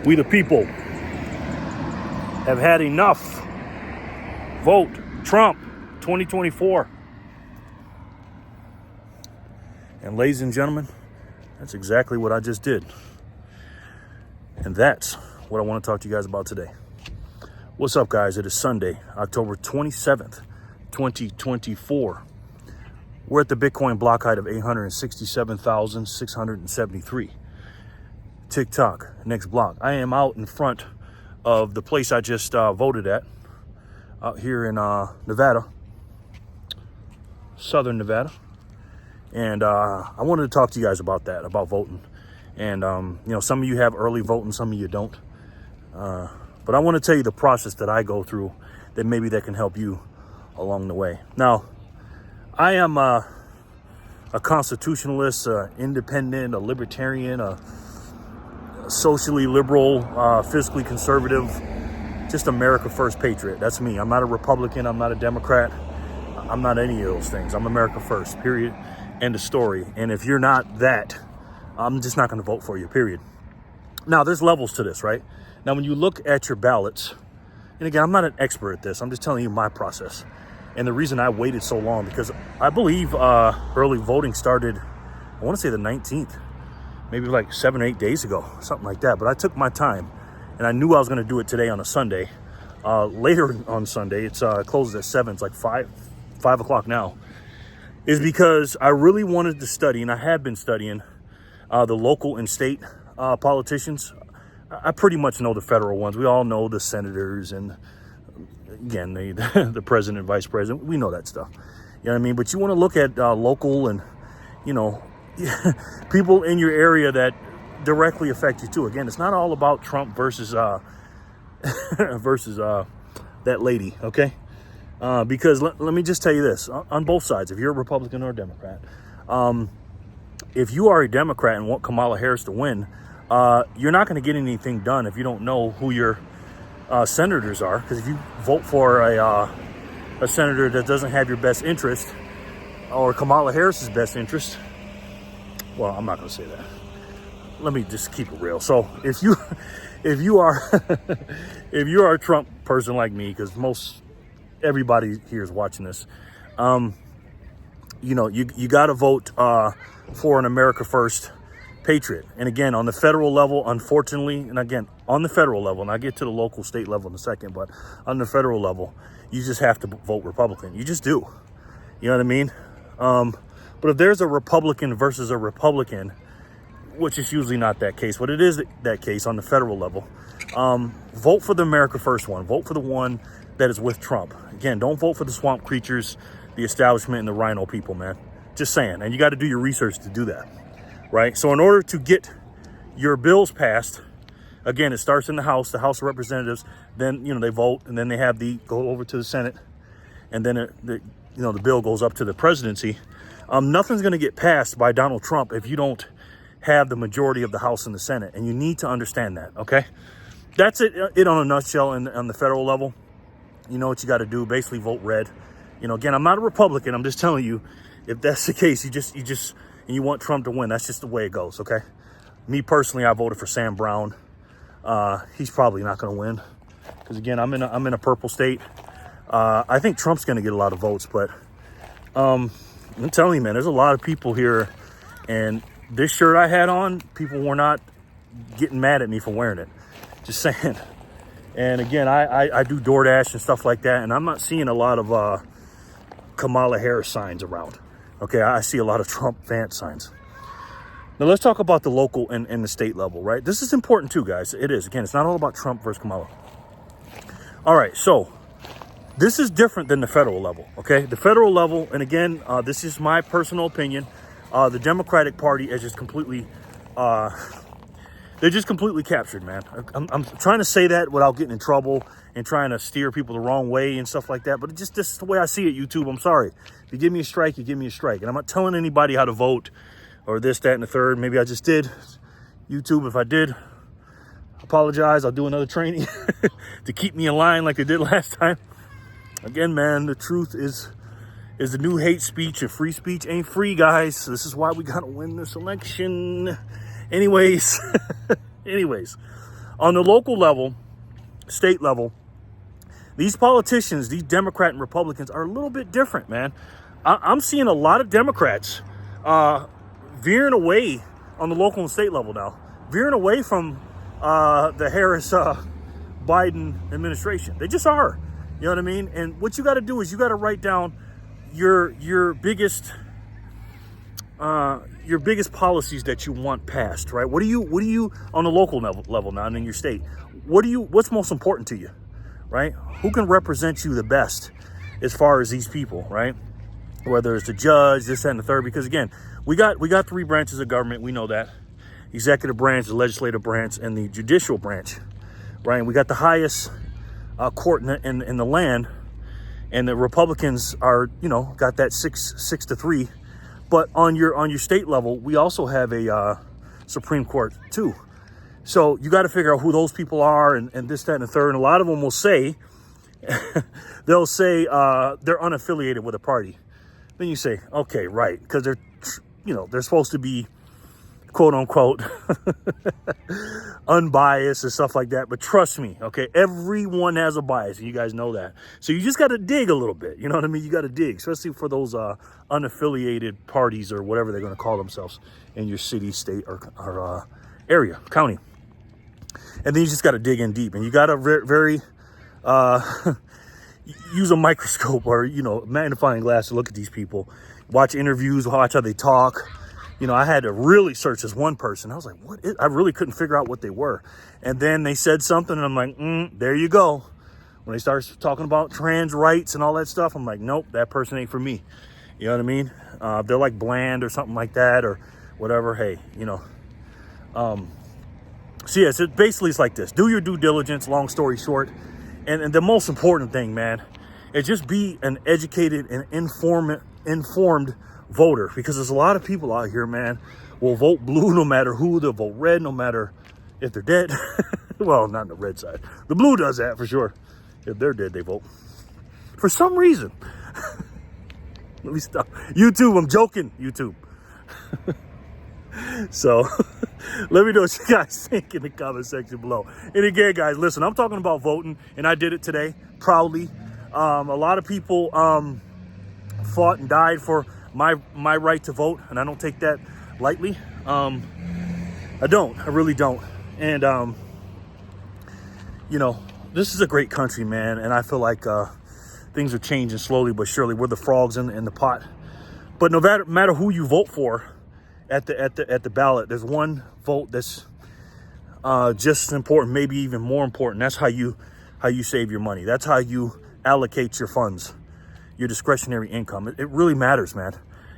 We the people have had enough. Vote Trump 2024. And ladies and gentlemen, that's exactly what I just did. And that's what I want to talk to you guys about today. What's up, guys? It is Sunday, October 27th, 2024. We're at the Bitcoin block height of 867,673. TikTok, next block. I am out in front of the place I just voted at, out here in Nevada, Southern Nevada. And I wanted to talk to you guys about that, about voting. And, some of you have early voting, some of you don't. But I want to tell you the process that I go through that maybe that can help you along the way. Now, I am a constitutionalist, independent, a libertarian, a socially liberal, fiscally conservative, just America First patriot. That's me. I'm not a Republican. I'm not a Democrat. I'm not any of those things. I'm America First, period. End of story. And if you're not that, I'm just not going to vote for you, period. Now, there's levels to this, right? Now, when you look at your ballots, and again, I'm not an expert at this. I'm just telling you my process. And the reason I waited so long, because I believe early voting started, I want to say the 19th, maybe like 7 or 8 days ago, something like that. But I took my time, and I knew I was going to do it today on a Sunday. Later on Sunday, it closes at 7. It's like 5 o'clock now, is because I really wanted to study, and I have been studying the local and state politicians. I pretty much know the federal ones. We all know the senators and, again, the president, vice president. We know that stuff. You know what I mean? But you want to look at local and, people in your area that directly affect you too. Again, it's not all about Trump versus that lady, okay? Because let me just tell you this, on both sides, if you're a Republican or a Democrat, if you are a Democrat and want Kamala Harris to win, you're not going to get anything done if you don't know who your senators are. Because if you vote for a senator that doesn't have your best interest or Kamala Harris's best interest, well, I'm not going to say that. Let me just keep it real. So if you are if you are a Trump person like me, because everybody here is watching this, you got to vote for an America First patriot. And again, on the federal level, unfortunately, and again, on the federal level, and I'll get to the local state level in a second, but on the federal level, you just have to vote Republican. You just do. You know what I mean? But if there's a Republican versus a Republican, which is usually not that case, but it is that case on the federal level, vote for the America First one. Vote for the one that is with Trump. Again, don't vote for the swamp creatures, the establishment, and the rhino people, man. Just saying. And you got to do your research to do that, right? So in order to get your bills passed, again, it starts in the House of Representatives. Then, they vote, and then they have go over to the Senate, and then the bill goes up to the presidency. Nothing's going to get passed by Donald Trump if you don't have the majority of the House and the Senate, and you need to understand that, okay? That's it on a nutshell on the federal level. You know what you got to do, basically vote red. Again, I'm not a Republican. I'm just telling you, if that's the case, and you want Trump to win, that's just the way it goes, okay? Me personally, I voted for Sam Brown. He's probably not going to win because, again, I'm in a purple state. I think Trump's going to get a lot of votes, but I'm telling you, man, there's a lot of people here, and this shirt I had on, people were not getting mad at me for wearing it. Just saying. And again, I do DoorDash and stuff like that, and I'm not seeing a lot of Kamala Harris signs around. Okay, I see a lot of Trump Vance signs. Now let's talk about the local and the state level, right? This is important too, guys. It is. Again, it's not all about Trump versus Kamala. All right, so this is different than the federal level, okay? The federal level, and again, this is my personal opinion, the Democratic Party is just completely, they're just completely captured, man. I'm trying to say that without getting in trouble and trying to steer people the wrong way and stuff like that, but this is the way I see it, YouTube. I'm sorry. If you give me a strike, you give me a strike. And I'm not telling anybody how to vote or this, that, and the third. Maybe I just did. YouTube, if I did, apologize. I'll do another training to keep me in line like they did last time. Again, man, the truth is the new hate speech, and free speech ain't free, guys. So this is why we got to win this election. Anyways, On the local level, state level, these politicians, these Democrat and Republicans are a little bit different, man. I'm seeing a lot of Democrats veering away on the local and state level now, veering away from the Harris Biden administration. They just are. You know what I mean? And what you got to do is you got to write down your biggest policies that you want passed, right? What do you on the local level now and in your state? What's most important to you, right? Who can represent you the best as far as these people, right? Whether it's the judge, this, that, and the third, because again, we got three branches of government. We know that: executive branch, the legislative branch, and the judicial branch, right? And we got the highest court in the land, and the Republicans are, got that 6-3. But on your state level, we also have a Supreme Court too. So you got to figure out who those people are and this, that, and the third. And a lot of them will say, they'll say they're unaffiliated with a party. Then you say, okay, right, because they're supposed to be, quote unquote, unbiased and stuff like that. But trust me, okay, everyone has a bias, and you guys know that. So you just got to dig a little bit. You know what I mean? You got to dig, especially for those unaffiliated parties or whatever they're going to call themselves in your city, state, or area, county. And then you just got to dig in deep, and you got to very use a microscope or magnifying glass to look at these people, watch interviews, watch how they talk. I had to really search this one person. I was like, I really couldn't figure out what they were. And then they said something, and I'm like, there you go. When they start talking about trans rights and all that stuff, I'm like, nope, that person ain't for me. You know what I mean? They're like bland or something like that or whatever. Hey, so yes, it's like this. Do your due diligence, long story short. And the most important thing, man, is just be an educated and informed voter, because there's a lot of people out here, man, will vote blue no matter who. They'll vote red no matter if they're dead. Well, not on the red side. The blue does that for sure. If they're dead, they vote. For some reason. Let me stop. YouTube, I'm joking, YouTube. So let me know what you guys think in the comment section below. And again, guys, listen, I'm talking about voting, and I did it today proudly. A lot of people fought and died for my right to vote, and I don't take that lightly. I really don't. And this is a great country, man, and I feel like things are changing slowly but surely. We're the frogs in the pot. But no matter who you vote for at the ballot, there's one vote that's just as important, maybe even more important. That's how you save your money. That's how you allocate your funds, your discretionary income. It really matters, man.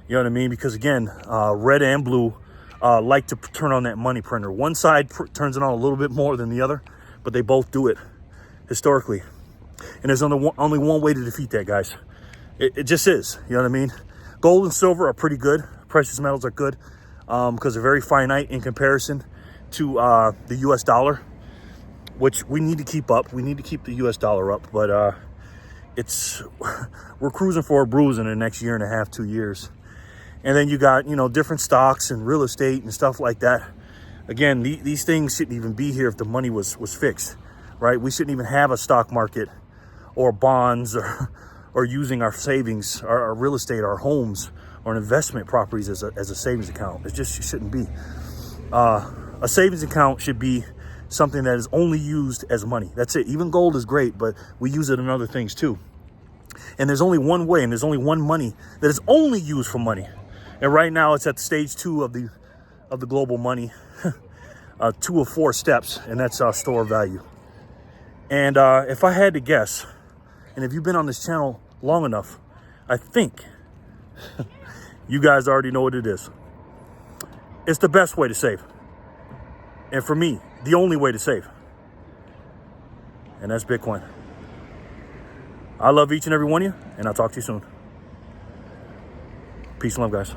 You know what I mean? Because again, red and blue like to turn on that money printer. One side turns it on a little bit more than the other, but they both do it historically. And there's only one way to defeat that, guys. It just is. You know what I mean? Gold and silver are pretty good. Precious metals are good because they're very finite in comparison to the U.S. dollar, which we need to keep up. We need to keep the U.S. dollar up, but we're cruising for a bruise in the next year and a half, 2 years. And then you got, different stocks and real estate and stuff like that. Again, these things shouldn't even be here if the money was fixed, right? We shouldn't even have a stock market or bonds or using our savings, our real estate, our homes, or investment properties as a savings account. It shouldn't be. A savings account should be something that is only used as money. That's it. Even gold is great, but we use it in other things too. And there's only one way, and there's only one money that is only used for money. And right now it's at stage 2 of the global money, 2 of 4 steps, and that's our store of value. And if I had to guess, and if you've been on this channel long enough, I think you guys already know what it is. It's the best way to save. And for me, the only way to save. And that's Bitcoin. I love each and every one of you, and I'll talk to you soon. Peace and love, guys.